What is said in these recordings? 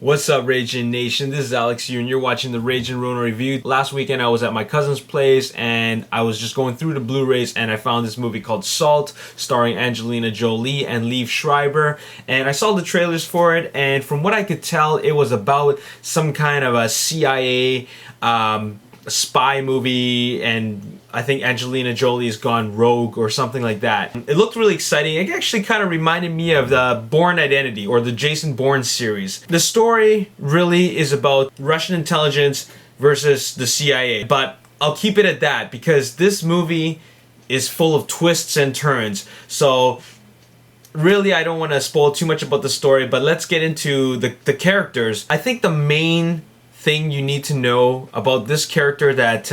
What's up, Ragin Nation? This is Alex here, and you're watching the Ragin Ronin review. Last weekend I was at my cousin's place and I was just going through the Blu-rays and I found this movie called Salt, starring Angelina Jolie and Liev Schreiber. And I saw the trailers for it, and from what I could tell, it was about some kind of a CIA spy movie, and I think Angelina Jolie has gone rogue or something like that. It looked really exciting. It actually kind of reminded me of the Bourne Identity or the Jason Bourne series. The story really is about Russian intelligence versus the CIA, but I'll keep it at that because this movie is full of twists and turns. So really, I don't want to spoil too much about the story, but let's get into the characters. I think the main thing you need to know about this character that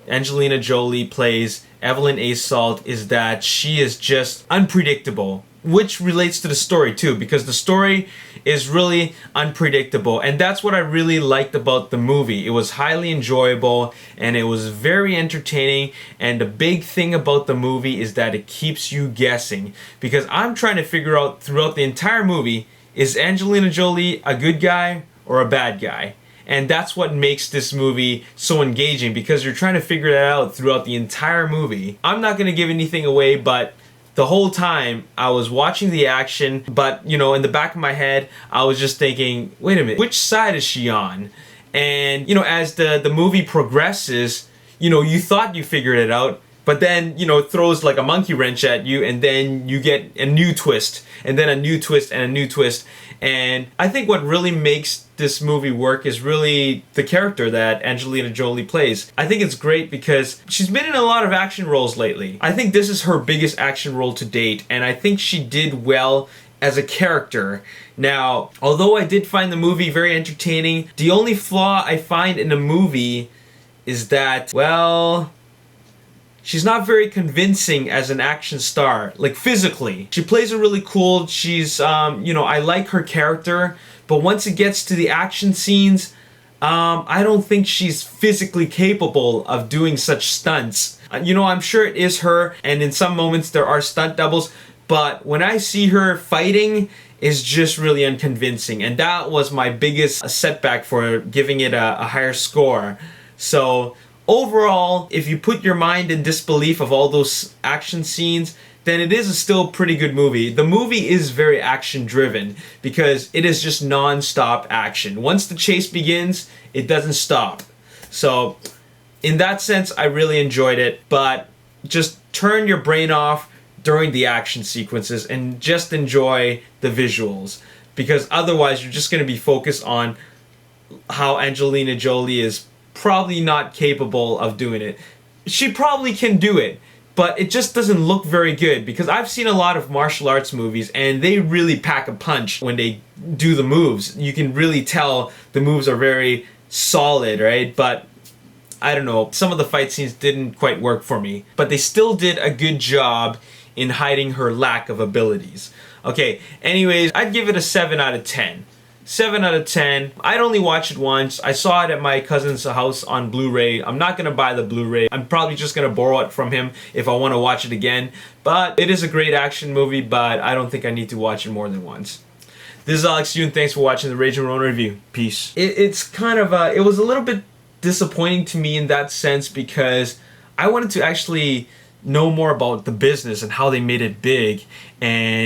Angelina Jolie plays, Evelyn A. Salt, is that she is just unpredictable, which relates to the story too, because the story is really unpredictable, and that's what I really liked about the movie. It was highly enjoyable and it was very entertaining, and the big thing about the movie is that it keeps you guessing, because I'm trying to figure out throughout the entire movie, is Angelina Jolie a good guy or a bad guy? And that's what makes this movie so engaging, because you're trying to figure that out throughout the entire movie. I'm not going to give anything away, but the whole time I was watching the action, but you know, in the back of my head, I was just thinking, wait a minute, which side is she on? And you know, as the movie progresses, you know, you thought you figured it out, but then, you know, it throws like a monkey wrench at you, and then you get a new twist, and then a new twist, and a new twist. And I think what really makes this movie work is really the character that Angelina Jolie plays. I think it's great because she's been in a lot of action roles lately. I think this is her biggest action role to date, and I think she did well as a character. Now, although I did find the movie very entertaining, the only flaw I find in the movie is that, well, she's not very convincing as an action star, like physically. She plays it really cool. She's, you know, I like her character, but once it gets to the action scenes, I don't think she's physically capable of doing such stunts. You know, I'm sure it is her, and in some moments there are stunt doubles, but when I see her fighting, it's just really unconvincing, and that was my biggest setback for giving it a higher score. So overall, if you put your mind in disbelief of all those action scenes, then it is a still pretty good movie. The movie is very action driven because it is just non-stop action. Once the chase begins, it doesn't stop. So in that sense, I really enjoyed it, but just turn your brain off during the action sequences and just enjoy the visuals, because otherwise you're just going to be focused on how Angelina Jolie is probably not capable of doing it. She probably can do it, but it just doesn't look very good, because I've seen a lot of martial arts movies and they really pack a punch when they do the moves. You can really tell the moves are very solid, right? But I don't know, some of the fight scenes didn't quite work for me, but they still did a good job in hiding her lack of abilities. Okay, anyways, I'd give it a 7 out of 10. 7 out of 10. I'd only watched it once. I saw it at my cousin's house on Blu-ray. I'm not gonna buy the Blu-ray. I'm probably just gonna borrow it from him if I want to watch it again. But it is a great action movie, but I don't think I need to watch it more than once. This is Alex Yoon. Thanks for watching the Ragin Ronin review. Peace. It's kind of it was a little bit disappointing to me in that sense, because I wanted to actually know more about the business and how they made it big, and